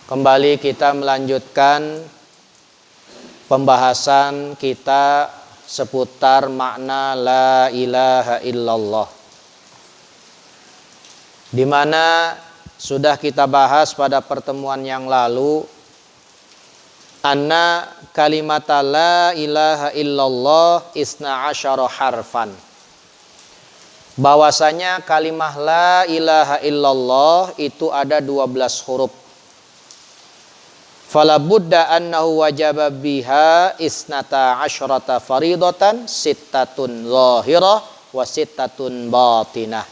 Kembali kita melanjutkan pembahasan kita seputar makna la ilaha illallah, di mana sudah kita bahas pada pertemuan yang lalu anna kalimat la ilaha illallah isna asyara harfan, bahwasanya kalimah la ilaha illallah itu ada 12 huruf. Fala budda annahu wajaba biha isnata asyrata faridatan sittatun zahirah wa sittatun batinah.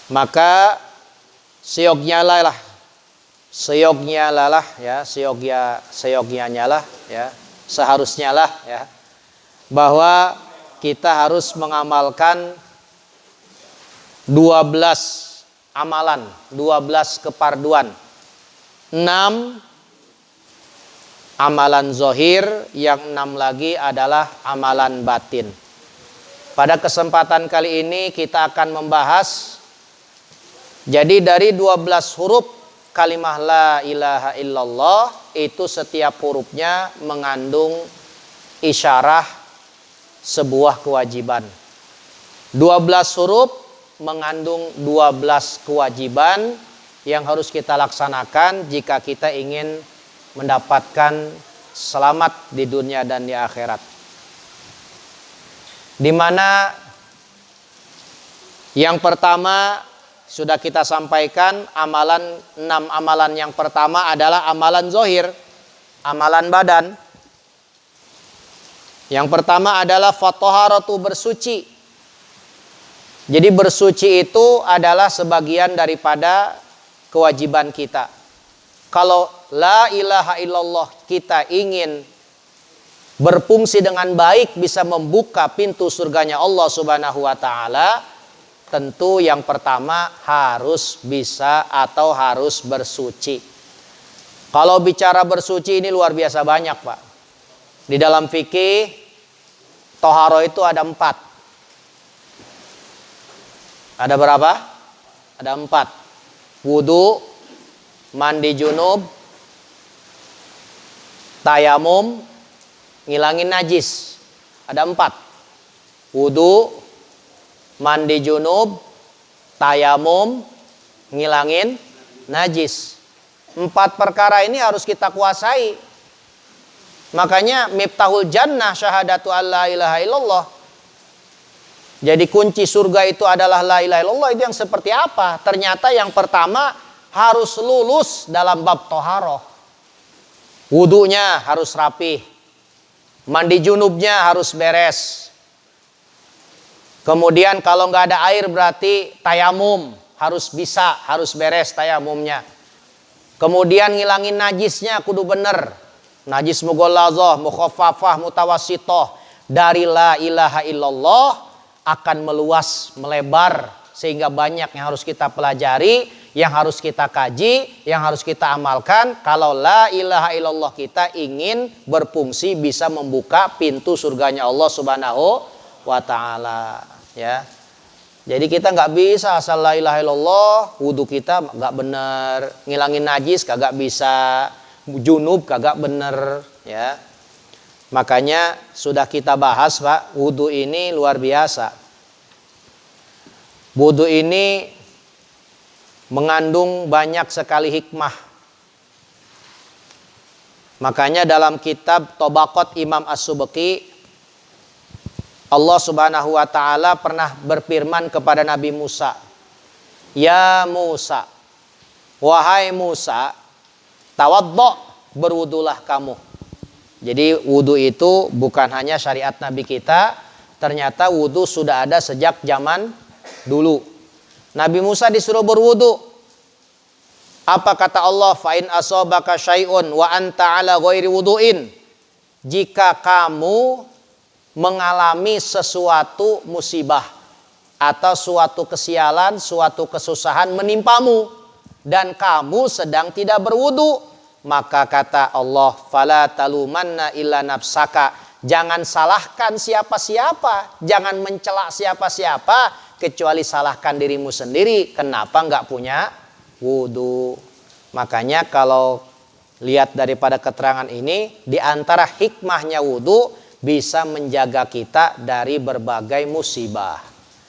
Maka seyognya lah seharusnya lah ya, bahwa kita harus mengamalkan 12 amalan, 12 keparduan. 6 amalan zohir, yang 6 lagi adalah amalan batin. Pada kesempatan kali ini kita akan membahas, jadi dari 12 huruf kalimah la ilaha illallah itu setiap hurufnya mengandung isyarah sebuah kewajiban. 12 huruf mengandung 12 kewajiban yang harus kita laksanakan jika kita ingin mendapatkan selamat di dunia dan di akhirat. Di mana yang pertama sudah kita sampaikan, 6 amalan yang pertama adalah amalan zohir, amalan badan. Yang pertama adalah fatoharatu, bersuci. Jadi bersuci itu adalah sebagian daripada kewajiban kita. Kalau la ilaha illallah kita ingin berfungsi dengan baik, bisa membuka pintu surganya Allah Subhanahu wa ta'ala, tentu yang pertama harus bisa atau harus bersuci. Kalau bicara bersuci ini luar biasa banyak, Pak. Di dalam fikih toharo itu ada 4. Ada berapa? Ada 4. Wudu, mandi junub, tayamum, ngilangin najis. Ada 4. Wudu, mandi junub, tayamum, ngilangin najis. 4 perkara ini harus kita kuasai. Makanya miftahul jannah syahadatu alla ilaha illallah. Jadi kunci surga itu adalah la ilaha illallah. Itu yang seperti apa? Ternyata yang pertama harus lulus dalam bab toharoh. Wudunya harus rapih, mandi junubnya harus beres. Kemudian kalau nggak ada air berarti tayamum harus bisa, harus beres tayamumnya. Kemudian ngilangin najisnya kudu bener. Najis mughalladhah, mukhaffafah, mutawassithah. Dari la ilaha illallah akan meluas, melebar, sehingga banyak yang harus kita pelajari, yang harus kita kaji, yang harus kita amalkan. Kalau la ilaha illallah kita ingin berfungsi bisa membuka pintu surganya Allah Subhanahu wa ta'ala, ya. Jadi kita nggak bisa asal la ilaha illallah, wudu kita nggak bener, ngilangin najis kagak bisa, junub kagak bener, ya. Makanya sudah kita bahas, Pak, wudu ini luar biasa. Wudu ini mengandung banyak sekali hikmah. Makanya dalam kitab Tobaqot Imam As-Subki, Allah Subhanahu wa ta'ala pernah berfirman kepada Nabi Musa, ya Musa, wahai Musa, tawaddo, berwudulah kamu. Jadi wudu itu bukan hanya syariat Nabi kita, ternyata wudu sudah ada sejak zaman dulu. Nabi Musa disuruh berwudu. Apa kata Allah? Fa in asabaka syai'un wa anta ala ghairi wudu'in. Jika kamu mengalami sesuatu musibah atau suatu kesialan, suatu kesusahan menimpamu dan kamu sedang tidak berwudu, maka kata Allah, fala talumanna illa nafsaka. Jangan salahkan siapa-siapa, jangan mencela siapa-siapa kecuali salahkan dirimu sendiri. Kenapa nggak punya wudu? Makanya kalau lihat daripada keterangan ini, di antara hikmahnya wudu bisa menjaga kita dari berbagai musibah,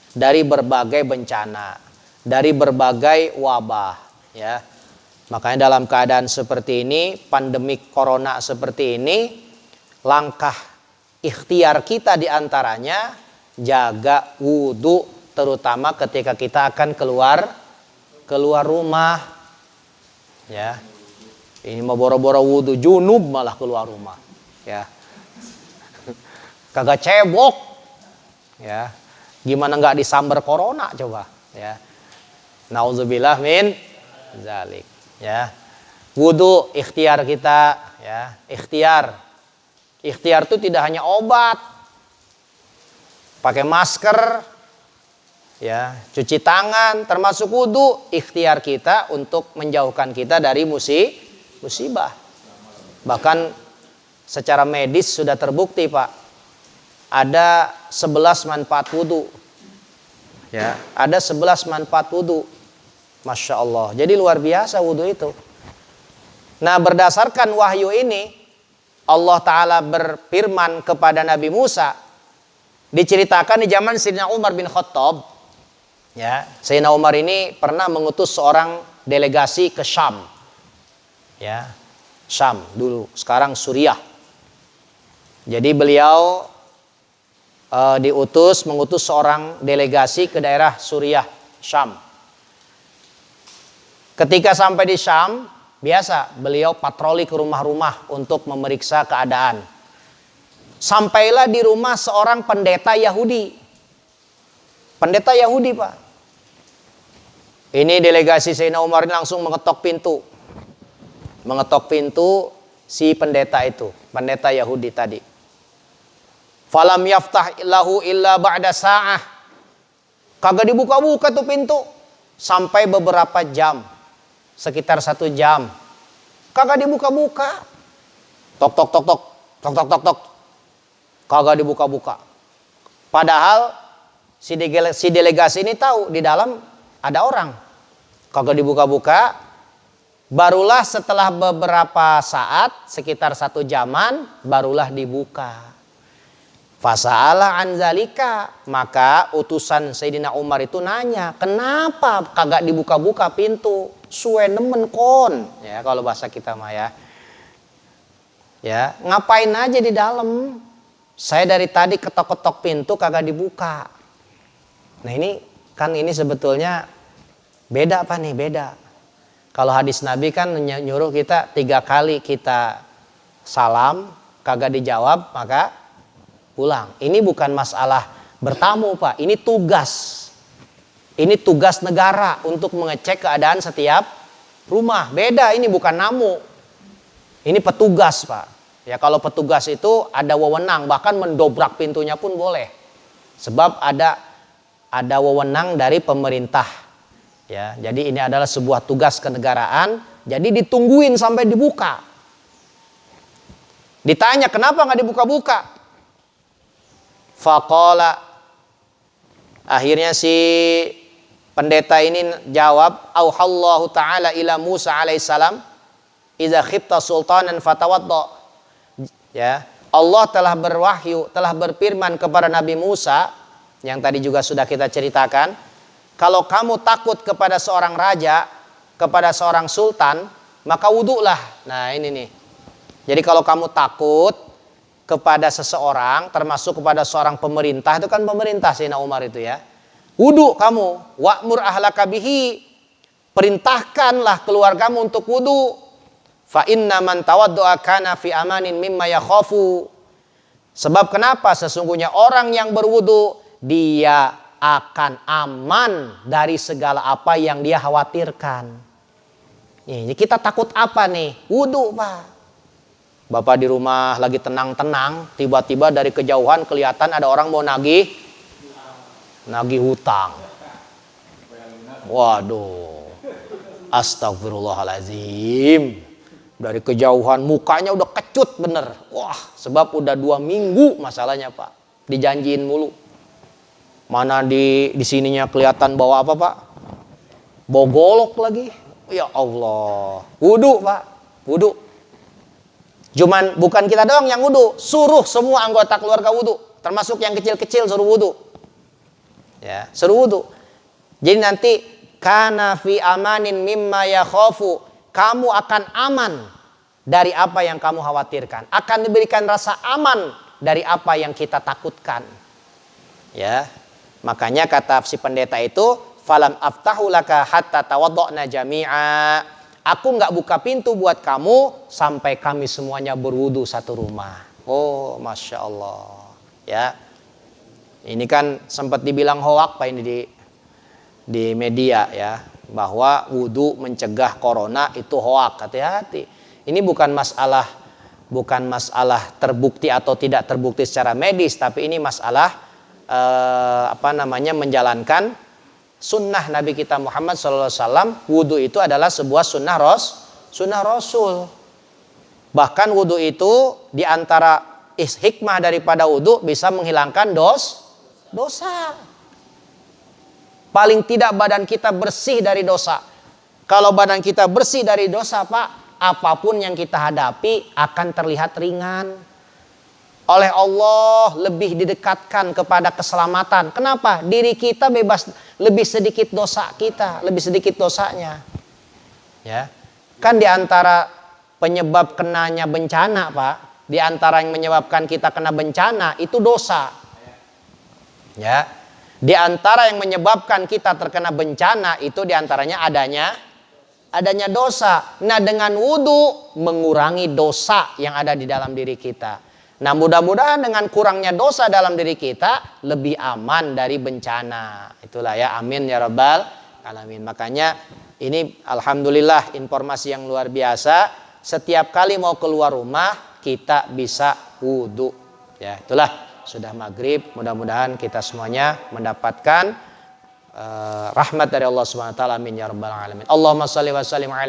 dari berbagai bencana, dari berbagai wabah, ya. Makanya dalam keadaan seperti ini, pandemik corona seperti ini, langkah ikhtiar kita di antaranya jaga wudu, terutama ketika kita akan keluar rumah, ya. Ini mau boro-boro wudu junub malah keluar rumah, ya. Kagak cebok, ya. Gimana nggak disambar corona coba, ya. Nauzubillah min zalik, ya. Wudu ikhtiar kita, ya. Ikhtiar itu tidak hanya obat, pakai masker, ya, cuci tangan, termasuk wudu, ikhtiar kita untuk menjauhkan kita dari musibah. Bahkan secara medis sudah terbukti, Pak. Ada 11 manfaat wudu. Ya, ada 11 manfaat wudu. Masya Allah. Jadi luar biasa wudu itu. Nah, berdasarkan wahyu ini, Allah Ta'ala berfirman kepada Nabi Musa. Diceritakan di zaman Sayyidina Umar bin Khattab. Ya, Sayyidina Umar ini pernah mengutus seorang delegasi ke Syam. Ya, Syam dulu, sekarang Suriah. Jadi beliau mengutus seorang delegasi ke daerah Suriah, Syam. Ketika sampai di Syam, biasa beliau patroli ke rumah-rumah untuk memeriksa keadaan. Sampailah di rumah seorang pendeta Yahudi. Pendeta Yahudi, Pak. Ini delegasi Sayyidina Umar ini langsung mengetok pintu. Mengetok pintu si pendeta itu, pendeta Yahudi tadi. Falam yaftah lahu illa ba'da sa'ah. Kagak dibuka-buka tuh pintu sampai beberapa jam. Sekitar 1 jam. Kagak dibuka-buka. Tok tok tok tok. Tok tok tok tok. Kagak dibuka-buka. Padahal si delegasi ini tahu di dalam ada orang. Kagak dibuka-buka. Barulah setelah beberapa saat, sekitar 1 jaman, barulah dibuka. Fasa'ala an zalika, maka utusan Sayyidina Umar itu nanya, kenapa kagak dibuka-buka pintu? Suwe nemen kon, ya kalau bahasa kita mah ya. Ya, ngapain aja di dalam? Saya dari tadi ketok-ketok pintu kagak dibuka. Nah ini sebetulnya beda apa nih? Beda. Kalau hadis Nabi kan nyuruh kita 3 kali kita salam, kagak dijawab maka pulang. Ini bukan masalah bertamu, Pak. Ini tugas. Ini tugas negara untuk mengecek keadaan setiap rumah. Beda, ini bukan namu. Ini petugas, Pak. Ya kalau petugas itu ada wewenang, bahkan mendobrak pintunya pun boleh. Sebab ada wewenang dari pemerintah. Ya, jadi ini adalah sebuah tugas kenegaraan. Jadi ditungguin sampai dibuka. Ditanya kenapa nggak dibuka-buka? Faqala, akhirnya si pendeta ini jawab, auhallahu ta'ala ila Musa alaihissalam idza khifta sultanan fatawadda. Ya, Allah telah berwahyu, telah berfirman kepada Nabi Musa yang tadi juga sudah kita ceritakan, kalau kamu takut kepada seorang raja, kepada seorang sultan, maka wudulah. Nah, ini nih. Jadi kalau kamu takut kepada seseorang, termasuk kepada seorang pemerintah, itu kan pemerintah Sayyidina Umar itu ya. Wudu kamu, wa'mur ahlaka bihi, perintahkanlah keluargamu untuk wudu. Fa inna man tawaddu'a kana fi amanin mimma yakhafu. Sebab kenapa? Sesungguhnya orang yang berwudu dia akan aman dari segala apa yang dia khawatirkan. Ini kita takut apa nih? Wudu, Pak. Bapak di rumah lagi tenang-tenang, tiba-tiba dari kejauhan kelihatan ada orang mau nagih hutang. Waduh. Astagfirullahaladzim. Dari kejauhan mukanya udah kecut bener. Wah, sebab udah 2 minggu masalahnya, Pak. Dijanjiin mulu. Mana di sininya kelihatan bawa apa, Pak? Bawa golok lagi. Ya Allah. Wudu, Pak. Wudu. Cuman bukan kita doang yang wudu, suruh semua anggota keluarga wudu, termasuk yang kecil-kecil suruh wudu. Ya, suruh wudu. Jadi nanti kana fi amanin mimma yakhafu, kamu akan aman dari apa yang kamu khawatirkan, akan diberikan rasa aman dari apa yang kita takutkan. Ya. Makanya kata si pendeta itu, falam aftahu laka hatta tawadda'na jami'a. Aku nggak buka pintu buat kamu sampai kami semuanya berwudu satu rumah. Oh, masya Allah. Ya, ini kan sempat dibilang hoak Pak ini di media ya, bahwa wudu mencegah corona itu hoak. Hati-hati. Ini bukan masalah terbukti atau tidak terbukti secara medis, tapi ini masalah menjalankan sunnah Nabi kita Muhammad SAW. Wudu itu adalah sebuah sunnah Rasul. Bahkan wudu itu diantara hikmah daripada wudu bisa menghilangkan dosa. Paling tidak badan kita bersih dari dosa. Kalau badan kita bersih dari dosa Pak, apapun yang kita hadapi akan terlihat ringan. Oleh Allah lebih didekatkan kepada keselamatan. Kenapa? Diri kita bebas, lebih sedikit dosa kita, lebih sedikit dosanya. Ya. Kan di antara penyebab kenanya bencana, Pak, di antara yang menyebabkan kita kena bencana itu dosa. Ya. Di antara yang menyebabkan kita terkena bencana itu di antaranya adanya dosa. Nah, dengan wudu mengurangi dosa yang ada di dalam diri kita. Nah, mudah-mudahan dengan kurangnya dosa dalam diri kita lebih aman dari bencana. Itulah ya, amin ya rabbal alamin. Makanya ini alhamdulillah informasi yang luar biasa. Setiap kali mau keluar rumah kita bisa wudu. Ya, itulah sudah maghrib. Mudah-mudahan kita semuanya mendapatkan rahmat dari Allah Subhanahu wa taala. Amin ya rabbal alamin. Allahumma shalli wa sallim ala